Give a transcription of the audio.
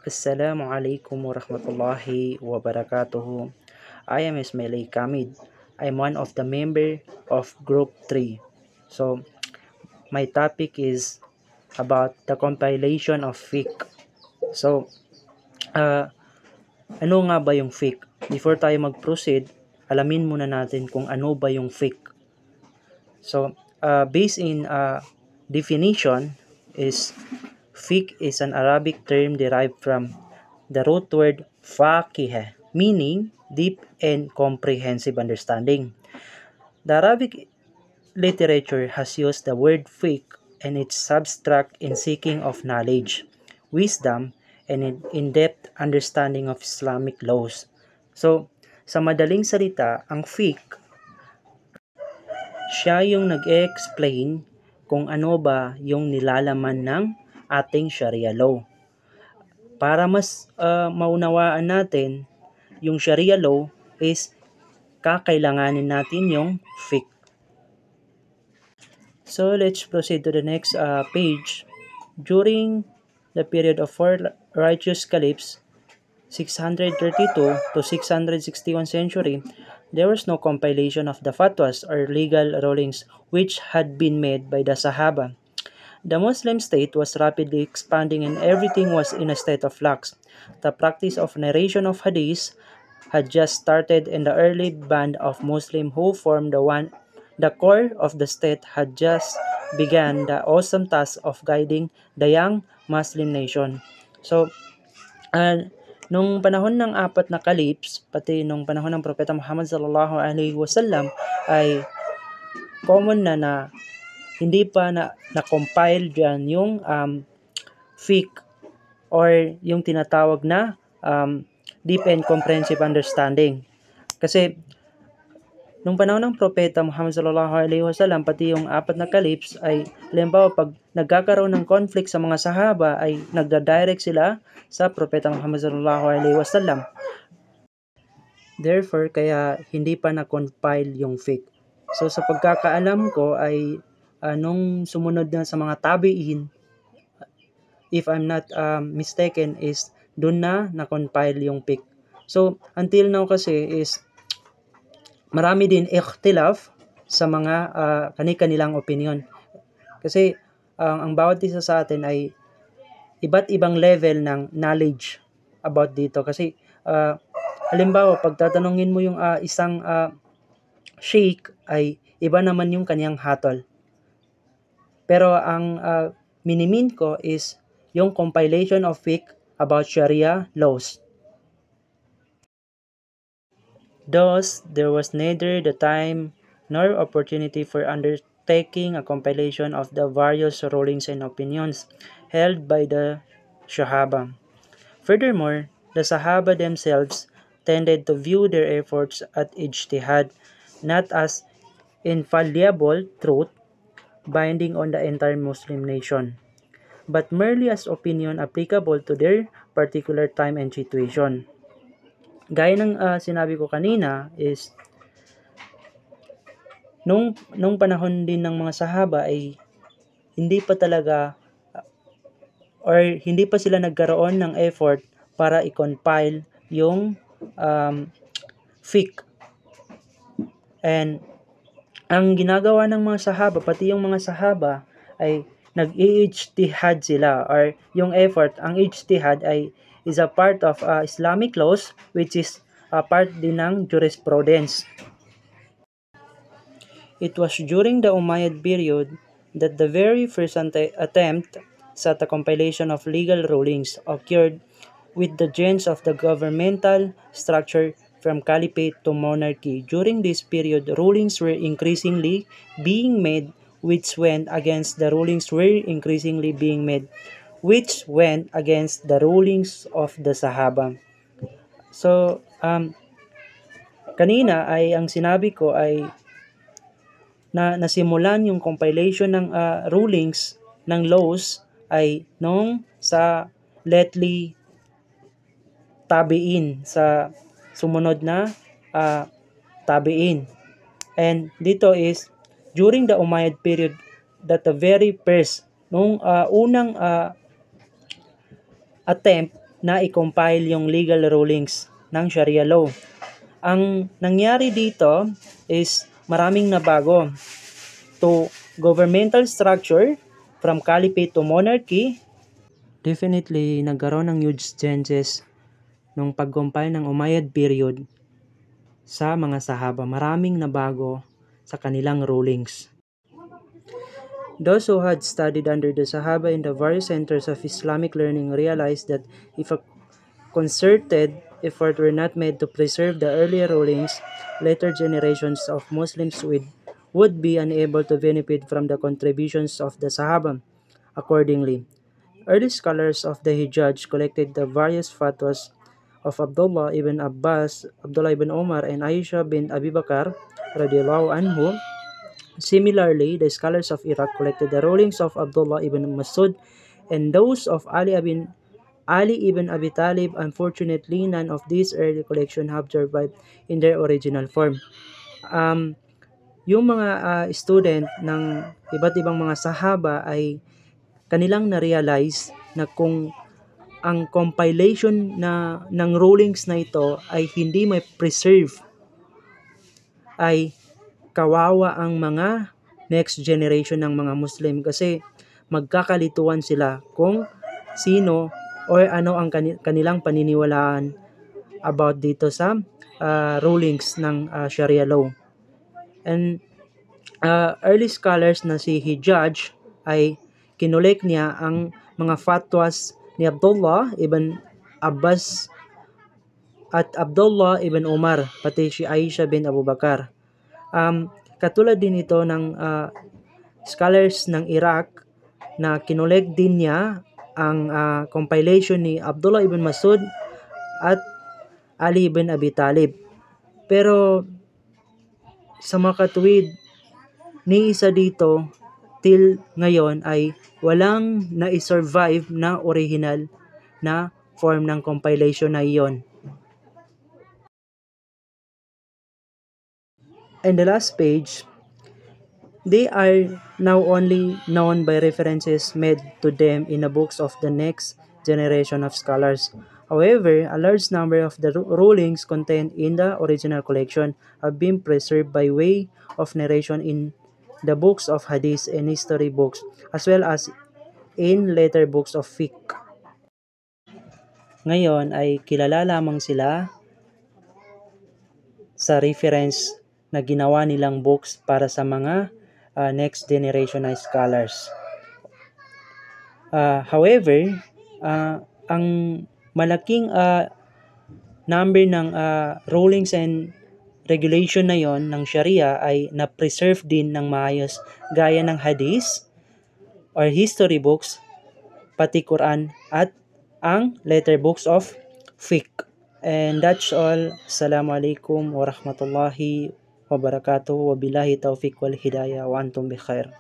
Assalamualaikum warahmatullahi wabarakatuh. I am Ismail Kamid. I'm one of the member of Group 3. So, my topic is about the compilation of fiqh. So, uh, ano nga ba yung fiqh? Before tayo mag-proceed, alamin muna natin kung ano ba yung fiqh. So, based in definition is fiqh is an Arabic term derived from the root word faqih, meaning deep and comprehensive understanding. The Arabic literature has used the word fiqh and its substract in seeking of knowledge, wisdom, and an in-depth understanding of Islamic laws. So, sa madaling salita, ang fiqh, siya yung nag-explain kung ano ba yung nilalaman ng ating Sharia law. Para mas maunawaan natin yung Sharia law is kakailanganin natin yung fiqh. So let's proceed to the next page. During the period of four righteous caliphs, 632 to 661 century, there was no compilation of the fatwas or legal rulings which had been made by the Sahaba. The Muslim state was rapidly expanding and everything was in a state of flux. The practice of narration of hadith had just started and the early band of Muslims who formed the core of the state had just begun the awesome task of guiding the young Muslim nation. So, nung panahon ng apat na caliphs, pati nung panahon ng Propeta Muhammad sallallahu alaihi wasallam ay common na hindi pa na-compile dyan yung fiqh or yung tinatawag na deep and comprehensive understanding. Kasi nung panahon ng Propeta Muhammad sallallahu alaihi wasallam pati yung apat na caliphs ay halimbawa pag nagkakaroon ng conflict sa mga sahaba ay nagda-direct sila sa Propeta Muhammad sallallahu alaihi wasallam. Therefore, kaya hindi pa na-compile yung fiqh. So sa pagkakaalam ko ay nung sumunod na sa mga tabi'in, if I'm not mistaken, is doon na-compile yung fiqh. So until now kasi is marami din ikhtilaf sa mga kani-kanilang opinion. Kasi ang bawat isa sa atin ay iba't ibang level ng knowledge about dito. Kasi halimbawa, pag tatanungin mo yung isang sheikh ay iba naman yung kaniyang hatol. Pero ang minimin ko is yung compilation of fiqh about Sharia laws. Thus, there was neither the time nor opportunity for undertaking a compilation of the various rulings and opinions held by the Sahaba. Furthermore, the Sahaba themselves tended to view their efforts at ijtihad not as infallible truth binding on the entire Muslim nation, but merely as opinion applicable to their particular time and situation. Gaya ng sinabi ko kanina is nung panahon din ng mga sahaba ay hindi pa talaga or hindi pa sila nagkaroon ng effort para i-compile yung fiqh. And ang ginagawa ng mga sahaba, pati yung mga sahaba ay nag-i-ijtihad sila or yung effort, ang ijtihad ay is a part of Islamic laws which is a part din ng jurisprudence. It was during the Umayyad period that the very first attempt at a compilation of legal rulings occurred with the change of the governmental structure from caliphate to monarchy. During this period, rulings were increasingly being made which went against the rulings of the Sahaba. So, kanina ay ang sinabi ko ay nasimulan yung compilation ng rulings ng laws ay nung sa lately tabi'in, sa sumunod na tabi'in. And dito is during the Umayyad period that the very first nung unang attempt na i-compile yung legal rulings ng Sharia law. Ang nangyari dito is maraming nabago to governmental structure from caliphate to monarchy. Definitely nagkaroon ng huge changes nung pag-compile ng Umayyad period sa mga Sahaba. Maraming nabago sa kanilang rulings. Those who had studied under the Sahaba in the various centers of Islamic learning realized that if a concerted effort were not made to preserve the earlier rulings, later generations of Muslims would be unable to benefit from the contributions of the Sahaba. Accordingly, early scholars of the Hijaz collected the various fatwas of Abdullah ibn Abbas, Abdullah ibn Umar, and Aisha bin Abi Bakr radiallahu anhu. Similarly, the scholars of Iraq collected the rulings of Abdullah ibn Masud and those of Ali ibn Abi Talib. Unfortunately, none of these early collections have survived in their original form. Yung mga student ng iba't ibang mga sahaba ay kanilang na-realize na kung ang compilation ng rulings na ito ay hindi may preserve, ay kawawa ang mga next generation ng mga Muslim kasi magkakalituan sila kung sino or ano ang kanilang paniniwalaan about dito sa rulings ng Sharia law. And early scholars na si Hijaz ay kinolek niya ang mga fatwas ni Abdullah ibn Abbas at Abdullah ibn Umar, pati si Aisha bin Abu Bakar. Katulad din ito ng scholars ng Iraq na kinolek din niya ang compilation ni Abdullah ibn Masud at Ali ibn Abi Talib. Pero sa makatuwid ni isa dito till ngayon ay walang na-survive na original na form ng compilation na iyon. And the last page, they are now only known by references made to them in the books of the next generation of scholars. However, a large number of the rulings contained in the original collection have been preserved by way of narration in the books of hadith and history books, as well as in later books of fiqh. Ngayon ay kilala lamang sila sa reference na ginawa nilang books para sa mga next generation na scholars. However, ang malaking number ng rulings and regulation na yon ng Sharia ay na-preserve din ng maayos gaya ng hadith or history books, pati Quran at ang later books of fiqh. And that's all. Assalamualaikum warahmatullahi wabarakatuh. Wabillahi taufiq wal hidayah wa antum bi khair.